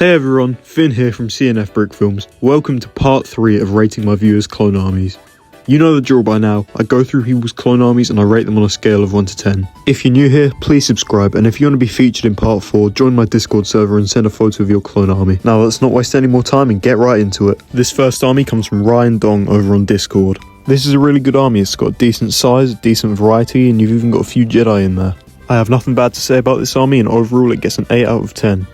Hey everyone, Finn here from CNF Brick Films. Welcome to part 3 of rating my viewers' clone armies. You know the drill by now, I go through people's clone armies and I rate them on a scale of 1 to 10. If you're new here, please subscribe, and if you want to be featured in part 4, join my Discord server and send a photo of your clone army. Now let's not waste any more time and get right into it. This first army comes from Ryan Dong over on Discord. This is a really good army, it's got a decent size, decent variety, and you've even got a few Jedi in there. I have nothing bad to say about this army, and overall it gets an 8 out of 10.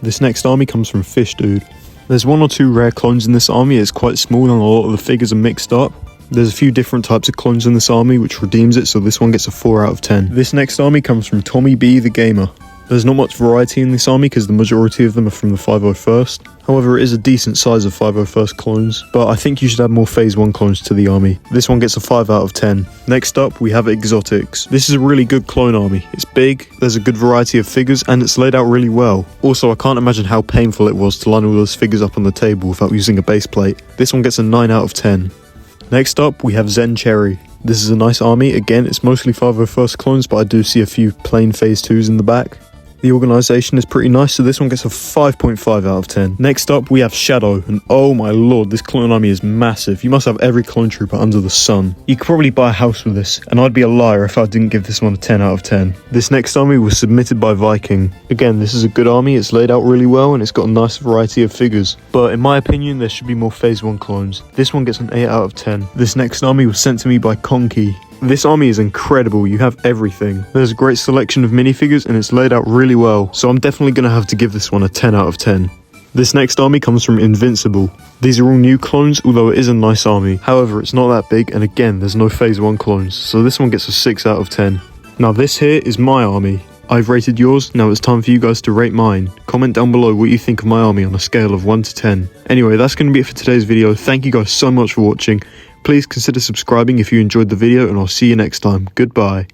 This next army comes from Fish Dude. There's 1 or 2 rare clones in this army, it's quite small and a lot of the figures are mixed up. There's a few different types of clones in this army which redeems it, so this one gets a 4 out of 10. This next army comes from Tommy B the Gamer. There's not much variety in this army because the majority of them are from the 501st. However, it is a decent size of 501st clones, but I think you should add more Phase 1 clones to the army. This one gets a 5 out of 10. Next up, we have Exotics. This is a really good clone army. It's big, there's a good variety of figures, and it's laid out really well. Also, I can't imagine how painful it was to line all those figures up on the table without using a base plate. This one gets a 9 out of 10. Next up, we have Zen Cherry. This is a nice army. Again, it's mostly 501st clones, but I do see a few plain Phase 2s in the back. The organisation is pretty nice, so this one gets a 5.5 out of 10. Next up, we have Shadow, and oh my lord, this clone army is massive. You must have every clone trooper under the sun. You could probably buy a house with this, and I'd be a liar if I didn't give this one a 10 out of 10. This next army was submitted by Viking. Again, this is a good army, it's laid out really well, and it's got a nice variety of figures. But in my opinion, there should be more Phase 1 clones. This one gets an 8 out of 10. This next army was sent to me by Conky. This army is incredible, you have everything. There's a great selection of minifigures and it's laid out really well, so I'm definitely going to have to give this one a 10 out of 10. This next army comes from Invincible. These are all new clones, although it is a nice army. However, it's not that big, and again, there's no Phase 1 clones, so this one gets a 6 out of 10. Now this here is my army. I've rated yours, now it's time for you guys to rate mine. Comment down below what you think of my army on a scale of 1 to 10. Anyway, that's going to be it for today's video. Thank you guys so much for watching. Please consider subscribing if you enjoyed the video, and I'll see you next time. Goodbye.